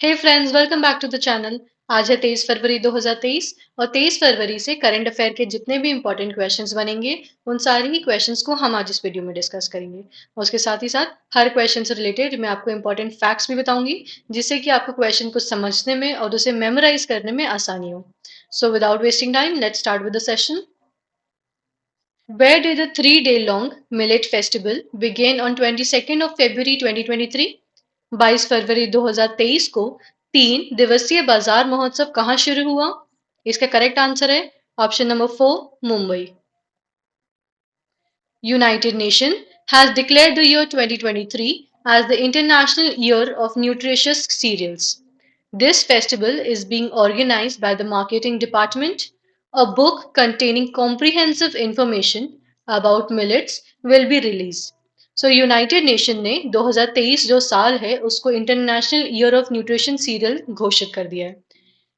Hey friends, welcome back to the channel. आज है 23 फरवरी 2023 और 23 फरवरी से करंट अफेयर के जितने भी इंपॉर्टेंट क्वेश्चंस बनेंगे उन सारे ही क्वेश्चंस को हम आज इस वीडियो में डिस्कस करेंगे। और उसके साथ ही साथ हर क्वेश्चन से रिलेटेड मैं आपको इंपॉर्टेंट फैक्ट्स भी बताऊंगी, जिससे कि आपको क्वेश्चन को समझने में और उसे मेमोराइज करने में आसानी हो। So without wasting time, let's start with the session. Where did the 3 day long millet festival begin on 22nd of February 2023? 22 फरवरी 2023 को 3 दिवसीय बाजार महोत्सव कहाँ शुरू हुआ? इसका करेक्ट आंसर है option number 4, Mumbai. United Nations has declared the year 2023 as the International Year of Nutritious Cereals. This festival is being organized by the Marketing Department. A book containing comprehensive information about millets will be released. So United nation ने 2023 जो साल है उसको international year of nutrition serial घोषित कर दिया है।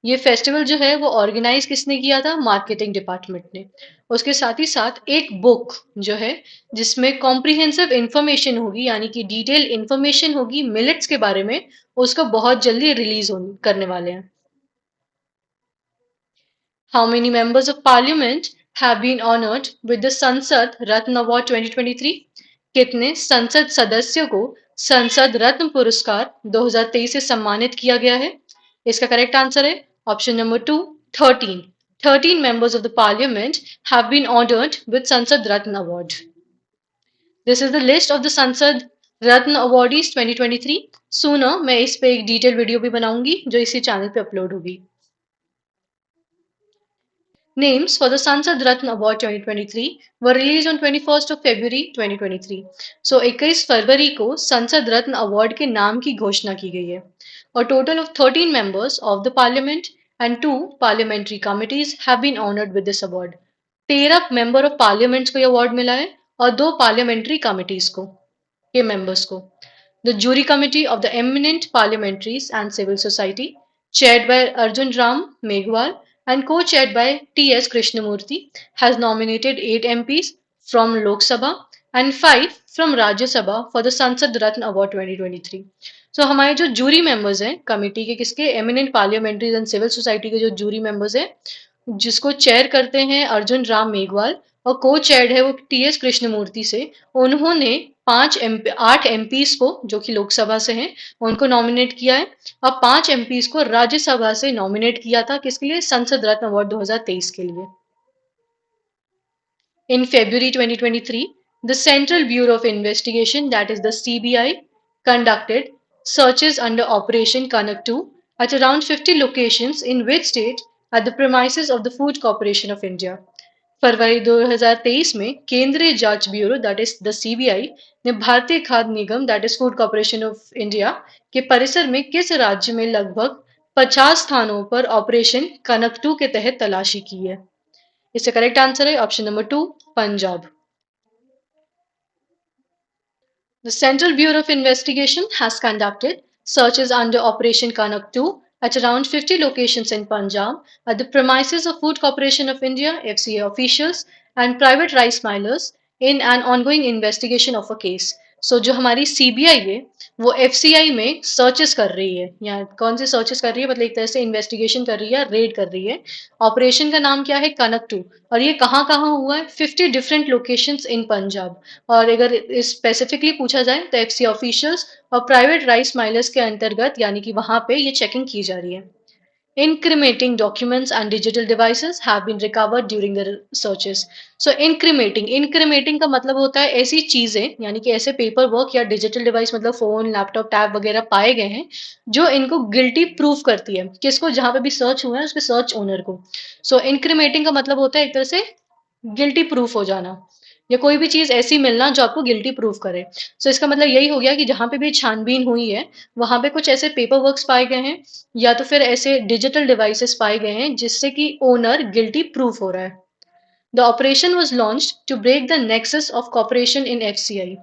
ये फेस्टिवल जो है वो ऑर्गेनाइज किसने किया था? मार्केटिंग डिपार्टमेंट ने। उसके साथ ही साथ एक बुक जो है जिसमें कॉम्प्रिहेंसिव इंफॉर्मेशन होगी, यानी कि डिटेल इंफॉर्मेशन होगी मिलेट्स के बारे में, उसको बहुत जल्दी रिलीज करने वाले हैं। How many members of parliament have been honored with the Sansad Ratna Award 2023? कितने संसद सदस्यों को संसद रत्न पुरस्कार 2023 से सम्मानित किया गया है? इसका करेक्ट आंसर है option number 2, 13। 13 members of the parliament have been honored with Sansad Ratna Award. This is the list of the Sansad Ratna Awardees 2023. Sooner मैं इस पे एक डिटेल वीडियो भी बनाऊंगी जो इसी चैनल पे अपलोड होगी। Names for the Sansad Ratna Award 2023 were released on 21st of February 2023. So 21 फरवरी को संसद रत्न अवार्ड के नाम की घोषणा की गई है और total of 13 members of the parliament and 2 parliamentary committees have been honored with this award. 13 member of parliament को ये अवार्ड मिला है और 2 parliamentary committees को के members को। The jury committee of the eminent parliamentaries and civil society, chaired by Arjun Ram Meghwal and co-chaired by T.S. Krishnamurti, has nominated 8 MPs from Lok Sabha and 5 from Rajya Sabha for the Sansad Ratna Award 2023. So हमारे जो jury members हैं committee के, किसके? Eminent पार्लियामेंट्रीज and civil society के जो jury members हैं, जिसको chair करते हैं अर्जुन राम मेघवाल और को चेयर्ड है वो टी.एस. कृष्णमूर्ति से, उन्होंने 8 एमपीज को जो कि लोकसभा से हैं उनको नॉमिनेट किया है और 5 एमपीज को राज्यसभा से नॉमिनेट किया था। किसके लिए? संसद रत्न अवार्ड 2023 के लिए। In February 2023, the Central Bureau of Investigation, that is the CBI, conducted searches under Operation Kanak 2 at around 50 locations in which state? At the premises of the Food Corporation of India. फरवरी 2023 में केंद्रीय जांच bureau that is the CBI ने भारतीय खाद्य निगम that is food corporation of India के परिसर में किस राज्य में लगभग 50 स्थानों पर ऑपरेशन कनक 2 के तहत तलाशी की है? इसका करेक्ट आंसर है option number 2, Punjab. The Central Bureau of Investigation has conducted searches under Operation Kanak 2 at around 50 locations in Punjab at the premises of Food Corporation of India (FCA) officials and private rice millers in an ongoing investigation of a case. So जो हमारी CBI है वो FCI में searches कर रही है, या कौन सी सर्चेस कर रही है मतलब एक तरह से इन्वेस्टिगेशन कर रही है, रेड कर रही है। ऑपरेशन का नाम क्या है? कनक 2। और ये कहाँ कहाँ हुआ है? 50 डिफरेंट लोकेशंस इन पंजाब। और अगर स्पेसिफिकली पूछा जाए तो एफसी ऑफिशियल्स और प्राइवेट राइस माइलर्स के अंतर्गत, यानी कि वहां पे ये चेकिंग की जा रही है। Incriminating documents and digital devices have been recovered during the searches. So incriminating का मतलब होता है ऐसी चीजें, यानी कि ऐसे पेपर वर्क या डिजिटल डिवाइस मतलब फोन, लैपटॉप, टैब वगैरह पाए गए हैं जो इनको गिल्टी प्रूफ करती है। किसको? जहां पे भी सर्च हुआ है उसके सर्च ओनर को। सो इनक्रिमेटिंग का मतलब होता है एक तरह से गिल्टी प्रूफ हो जाना, या कोई भी चीज ऐसी मिलना जो आपको गिल्टी प्रूफ करे। सो इसका मतलब यही हो गया कि जहां पे भी छानबीन हुई है वहां पे कुछ ऐसे पेपर वर्क्स पाए गए हैं या तो फिर ऐसे डिजिटल डिवाइसेस पाए गए हैं जिससे कि ओनर गिल्टी प्रूफ हो रहा है। The operation was launch to break the nexus of corporation in FCI.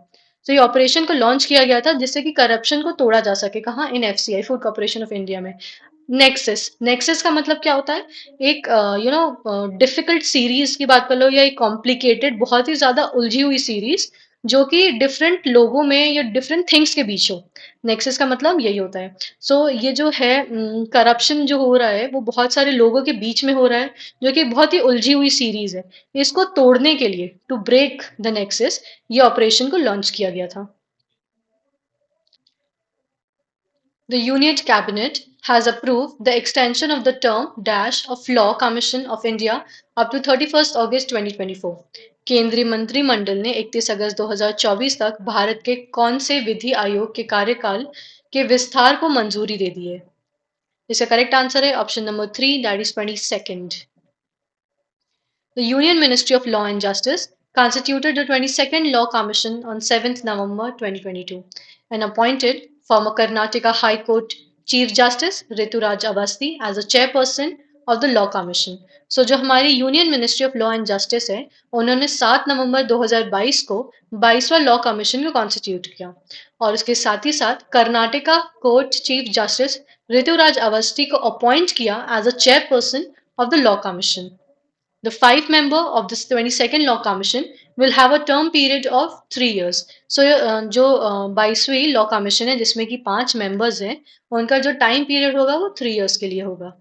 तो ये ऑपरेशन को लॉन्च किया गया था जिससे कि करप्शन को तोड़ा जा सके। कहाँ? In FCI, food corporation of India में। नेक्सस, नेक्सस का मतलब क्या होता है? एक डिफिकल्ट सीरीज की बात कर लो या एक कॉम्प्लिकेटेड, बहुत ही ज्यादा उलझी हुई सीरीज जो कि डिफरेंट लोगों में या डिफरेंट थिंग्स के बीच हो। नेक्सस का मतलब यही होता है। सो ये जो है करप्शन जो हो रहा है वो बहुत सारे लोगों के बीच में हो रहा है, जो कि बहुत ही उलझी हुई सीरीज है। इसको तोड़ने के लिए, टू ब्रेक द नेक्सस, ये ऑपरेशन को लॉन्च किया गया था। The Union Cabinet has approved the extension of the term dash of Law Commission of India up to 31st August 2024। केंद्रीय मंत्रिमंडल ने 31 अगस्त 2024 तक भारत के कौन से विधि आयोग के कार्यकाल के विस्तार को मंजूरी दे दी है? इसका करेक्ट आंसर है option number 3, that is 22nd। The Union Ministry of Law and Justice constituted the 22nd Law Commission on 7th November 2022 and appointed former Karnataka High Court Chief Justice Rituraj Avasthi as the chairperson of the Law Commission। So जो हमारी union ministry of law and justice है, उन्होंने 7 नवंबर 2022 को 22वां law commission को constitute किया और उसके साथ ही साथ Karnataka court chief justice Rituraj Awasthi को अपॉइंट किया as a chairperson of the Law Commission। The five member of this 22nd Law Commission will have a term period of 3 years। So जो 22वीं लॉ कमीशन है जिसमें कि 5 मेंबर्स हैं, उनका जो टाइम पीरियड होगा वो 3 years के लिए होगा।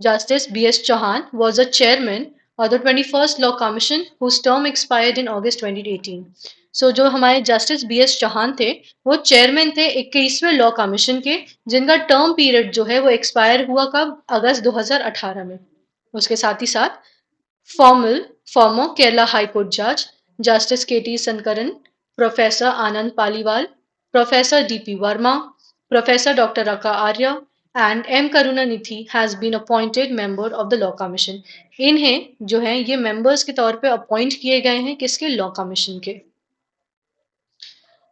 Justice B.S. Chauhan was the chairman of the 21st Law Commission whose term expired in August 2018। So जो हमारे जस्टिस बी एस चौहान थे वो चेयरमैन थे 21वें लॉ कमीशन के, जिनका टर्म पीरियड जो है वो एक्सपायर हुआ कब, अगस्त 2018 में। उसके साथ ही साथ former Kerala High Court Judge Justice K.T. Sankaran, Professor Anand Paliwal, Professor D.P. Verma, Professor Dr. Raka Arya, and M. Karunanidhi has been appointed member of the Law Commission। इन्हें जो है ये members के तौर पे अपॉइंट किए गए हैं किसके, लॉ कमीशन के।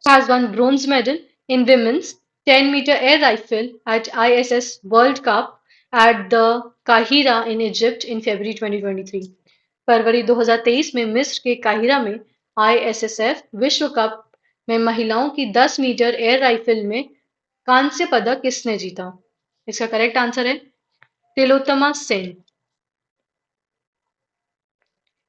Has won bronze medal in women's 10-meter air rifle at ISS World Cup at the Kahira in Egypt in February 2023। फरवरी 2023 में मिस्र के काहिरा में आईएसएसएफ विश्व कप में महिलाओं की 10 मीटर एयर राइफल में कांस्य पदक किसने जीता? इसका करेक्ट आंसर है Tilottama Sen.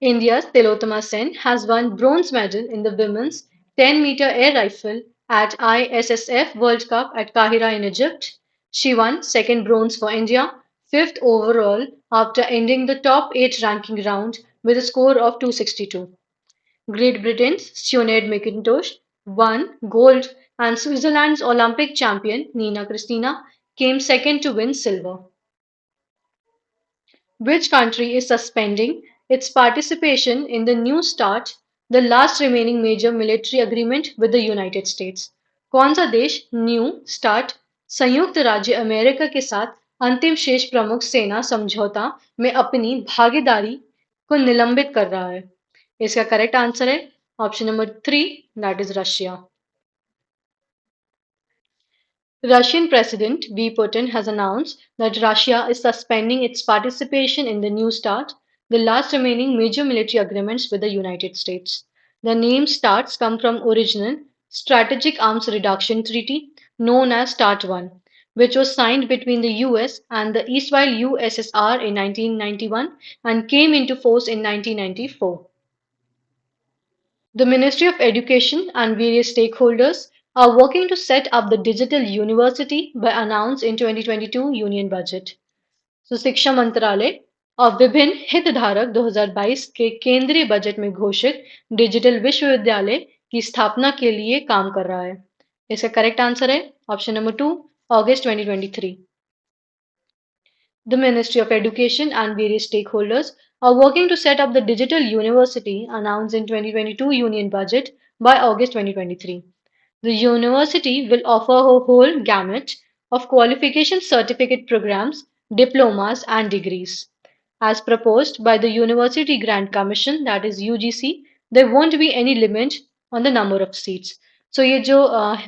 India's Tilotama Sen has won bronze medal in the women's 10-meter air rifle at ISSF World Cup at Kahira in Egypt. She won second bronze for India, fifth overall after ending the top 8 ranking round with a score of 262. Great Britain's Sinead McIntosh won gold and Switzerland's Olympic champion Nina Christina came second to win silver. Which country is suspending its participation in the New START, the last remaining major military agreement with the United States? कौन सा देश new start संयुक्त राज्य America के साथ अंतिम शेष प्रमुख सेना समझौता में अपनी भागीदारी को निलंबित कर रहा है? इसका करेक्ट आंसर है option number 3, that is Russia. Russian President V. Putin has announced that Russia is suspending its participation in the New START, the last remaining major military agreements with the United States. The name STARTs come from original Strategic Arms Reduction Treaty known as START 1, which was signed between the US and the erstwhile USSR in 1991 and came into force in 1994. The Ministry of Education and various stakeholders are working to set up the Digital University by announced in 2022 Union Budget। तो शिक्षा मंत्रालय और विभिन्न हितधारक 2022 के केंद्रीय budget में घोषित डिजिटल विश्वविद्यालय की स्थापना के लिए काम कर रहा है। इसका करेक्ट आंसर है option number 2, August 2023। The Ministry of Education and various stakeholders are working to set up the Digital University announced in 2022 Union Budget by August 2023. The university will offer a whole gamut of qualification certificate programs, diplomas, and degrees. As proposed by the University Grant Commission, that is UGC, there won't be any limit on the number of seats। सो ये जो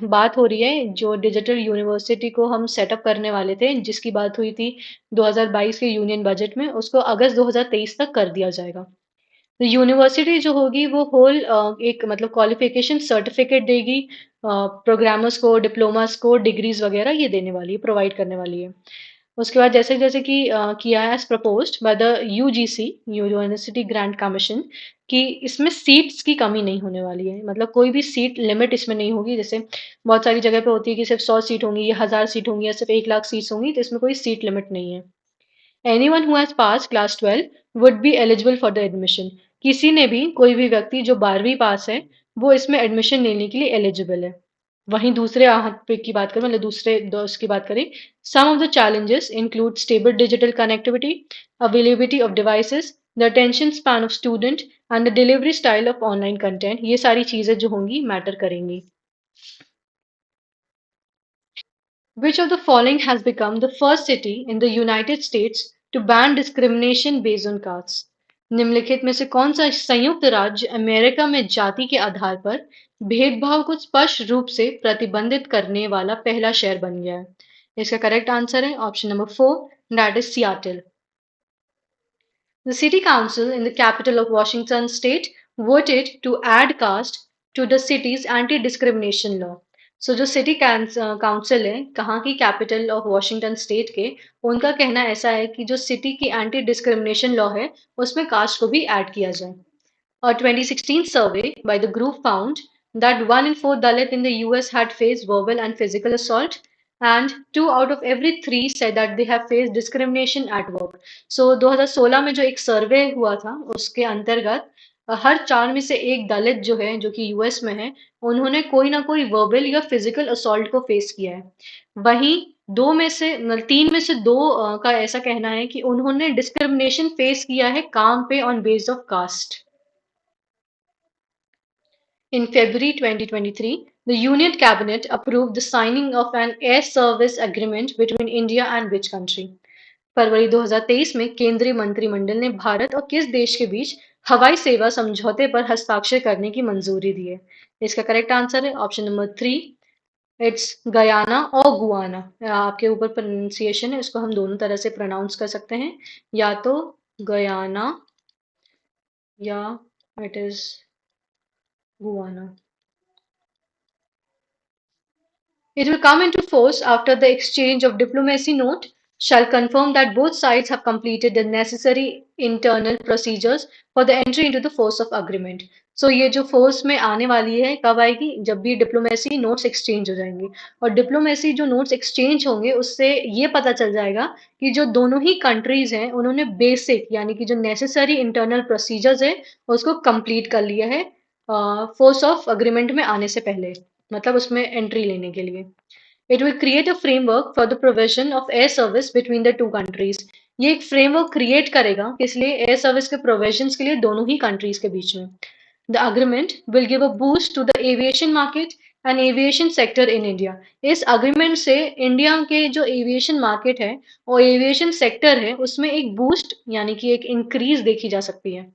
बात हो रही है, जो digital university को हम setup करने वाले थे, जिसकी बात हुई थी 2022 के यूनियन बजट में, उसको अगस्त 2023 तक कर दिया जाएगा। तो यूनिवर्सिटी जो होगी वो होल एक मतलब क्वालिफिकेशन सर्टिफिकेट देगी प्रोग्रामर्स को, डिप्लोमास को, डिग्रीज वगैरह ये देने वाली है, प्रोवाइड करने वाली है। उसके बाद जैसे-जैसे कि किया है as proposed by the UGC, university grant commission, कि इसमें सीट्स की कमी नहीं होने वाली है। मतलब कोई भी सीट लिमिट इसमें नहीं होगी। जैसे बहुत सारी जगह पे होती है कि सिर्फ़ 100 सीट होंगी या 1000 सीट होंगी या सिर्फ़ 1 लाख सीट्स होंगी, तो इसमें कोई सीट लिमिट नहीं है। Anyone who has passed class 12 would be eligible for the admission. किसी ने भी, कोई भी व्यक्ति जो 12वीं पास है, वो इसमें एडमिशन लेने के लिए एलिजिबल है। वहीं दूसरे आहत पे की बात करें, मतलब दूसरे दोस्त की बात करें, some of the challenges include stable digital connectivity, availability of devices, the attention span of student and the delivery style of online content। ये सारी चीजें जो होंगी मैटर करेंगी। Which of the following has become the first city in the United States to ban discrimination based on caste? निम्नलिखित में से कौन सा संयुक्त राज्य अमेरिका में जाति के आधार पर भेदभाव को स्पष्ट रूप से प्रतिबंधित करने वाला पहला शहर बन गया है? इसका करेक्ट आंसर है option number 4, that is Seattle. The city council in the capital of Washington state voted to add caste to the city's anti-discrimination law. So जो सिटी काउंसिल है कहाँ की, कैपिटल ऑफ वॉशिंगटन स्टेट के, उनका कहना ऐसा है कि जो सिटी की एंटी डिस्क्रिमिनेशन लॉ है उसमें कास्ट को भी ऐड किया जाए। A 2016 survey by the group found that 1 in 4 Dalit in the US had faced verbal and physical assault, and 2 out of every 3 said that they have faced discrimination at work. So 2016 में जो एक सर्वे हुआ था उसके अंतर्गत हर 4 में से एक दलित जो है, जो कि यूएस में है, उन्होंने कोई ना कोई वर्बल या फिजिकल असॉल्ट को फेस किया है। वहीं 3 में से 2 का ऐसा कहना है कि उन्होंने डिस्क्रिमिनेशन फेस किया है काम पे on base of caste. In February 2023, the Union Cabinet approved the signing of an air service agreement between India and which country? फरवरी 2023 में केंद्रीय मंत्रिमंडल ने भारत और किस देश के बीच हवाई सेवा समझौते पर हस्ताक्षर करने की मंजूरी दी है? इसका करेक्ट आंसर है ऑप्शन नंबर 3, इट्स गयाना और गुआना। आपके ऊपर प्रोनाउंसिएशन है, इसको हम दोनों तरह से प्रोनाउंस कर सकते हैं, या तो गयाना या it is Guana. It will come into force after the exchange of diplomacy note shall confirm that both sides have completed the necessary internal procedures for the entry into the force of agreement. So ये जो force में आने वाली है कब आएगी? जब भी डिप्लोमेसी नोट्स एक्सचेंज हो जाएंगे। और डिप्लोमेसी जो नोट्स एक्सचेंज होंगे उससे ये पता चल जाएगा कि जो दोनों ही कंट्रीज हैं उन्होंने बेसिक यानी कि जो नेसेसरी इंटरनल प्रोसीजर्स है उसको कंप्लीट कर लिया है फोर्स ऑफ अग्रीमेंट में आने से पहले, मतलब उसमें एंट्री लेने के लिए। It will create a framework for the provision of air service between the two countries. ये एक फ्रेमवर्क क्रिएट करेगा किस लिए? एयर सर्विस के प्रोविजंस के लिए दोनों ही कंट्रीज के बीच में। The agreement will give a boost to the aviation market and aviation sector in India. इस अग्रीमेंट से इंडिया के जो एविएशन मार्केट है और एविएशन सेक्टर है उसमें एक बूस्ट यानी कि एक इंक्रीज देखी जा सकती है।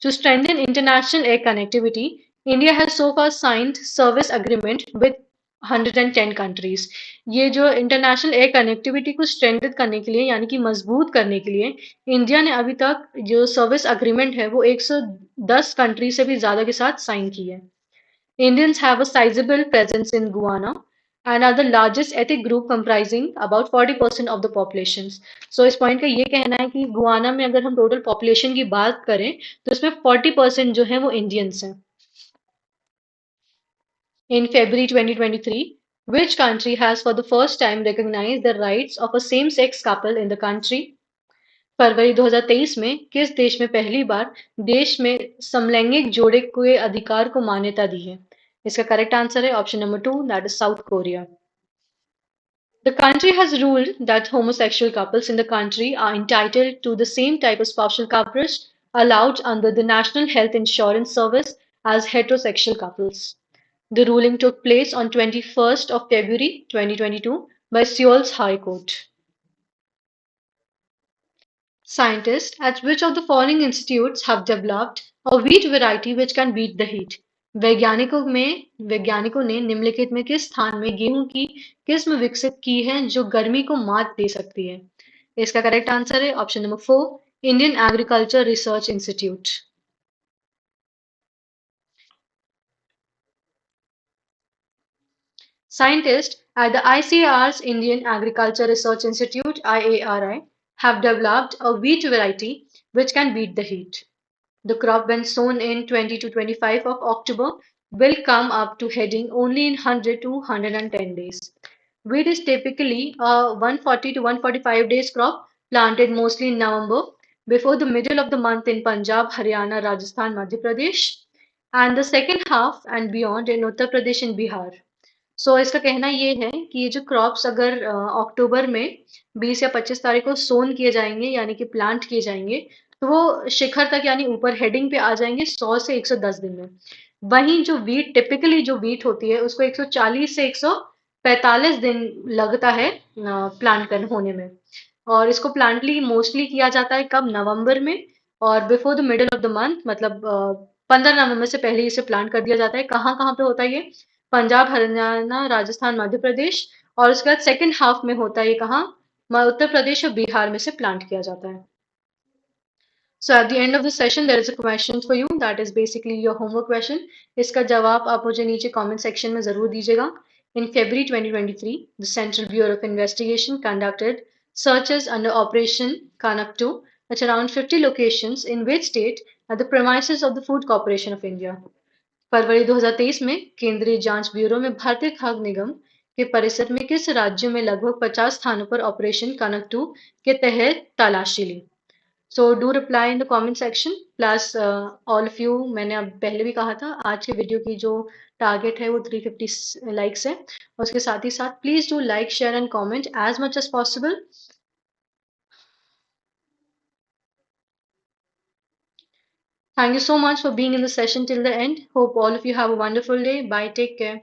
To strengthen international air connectivity, India has so far signed service agreement with 110 countries। ये जो इंटरनेशनल एयर कनेक्टिविटी को स्ट्रेंथन करने के लिए यानी कि मजबूत करने के लिए इंडिया ने अभी तक जो सर्विस अग्रीमेंट है वो 110 कंट्री से भी ज्यादा के साथ साइन की है। Indians have a sizable presence in Guyana and are the largest ethnic group comprising about 40% of the population. So इस पॉइंट का ये कहना है कि गुआना में अगर हम टोटल पॉपुलेशन की बात करें तो इसमें 40% जो है वो इंडियंस हैं। In February 2023, which country has for the first time recognized the rights of a same-sex couple in the country? फरवरी 2023 में किस देश में पहली बार देश में समलैंगिक जोड़े के अधिकार को मान्यता दी है? इसका करेक्ट आंसर है option number 2, that is south Korea. The country has ruled that homosexual couples in the country are entitled to the same type of spousal coverage allowed under the National Health Insurance Service as heterosexual couples. The ruling took place on 21st of February 2022 by Seoul's High Court. Scientists at which of the following institutes have developed a wheat variety which can beat the heat? वैज्ञानिकों ने निम्नलिखित में किस स्थान में गेहूं की किस्म विकसित की है जो गर्मी को मात दे सकती है? इसका करेक्ट आंसर है option number 4, Indian agriculture research institute. Scientists At the ICAR's Indian Agriculture Research Institute IARI have developed a wheat variety which can beat the heat. The crop when sown in 20 to 25 of October will come up to heading only in 100 to 110 days. Wheat is typically a 140 to 145 days crop planted mostly in November before the middle of the month in Punjab, Haryana, Rajasthan, Madhya Pradesh and the second half and beyond in Uttar Pradesh and Bihar. इसका कहना ये है कि ये जो crops अगर अक्टूबर में 20 या 25 तारीख को सोन किए जाएंगे यानी कि प्लांट किए जाएंगे तो वो शिखर तक यानी ऊपर हेडिंग पे आ जाएंगे 100 से 110 दिन में। वहीं जो वीट टिपिकली जो वीट होती है उसको 140 से 145 दिन लगता है प्लांट कर होने में। और इसको प्लांटली मोस्टली किया जाता है कब नवंबर में और before the middle of the month मतलब 15 नवंबर से पहले इसे प्लांट कर दिया जाता है। कहाँ कहाँ पे होता है ये? पंजाब, हरियाणा, राजस्थान, मध्य प्रदेश और उसके बाद सेकंड हाफ में होता है ये कहाँ? उत्तर प्रदेश और बिहार में से प्लांट किया जाता है। So at the end of the session, there is a question for you that is basically your homework question. इसका जवाब आप मुझे नीचे comment section में ज़रूर दीजिएगा। In February 2023, the Central Bureau of Investigation conducted searches under Operation Kanak 2 at around 50 locations in which state at the premises of the Food Corporation of India. फरवरी 2023 में केंद्रीय जांच ब्यूरो में भारतीय खाद्य निगम के परिसर में किस राज्य में लगभग 50 स्थानों पर ऑपरेशन कनक 2 के तहत तलाशी ली। So do reply in the comment section plus all of you. मैंने अब पहले भी कहा था आज के वीडियो की जो टारगेट है वो 350 लाइक्स है। उसके साथ ही साथ please do like share and comment as much as possible. Thank you so much for being in the session till the end. Hope all of you have a wonderful day. Bye. Take care.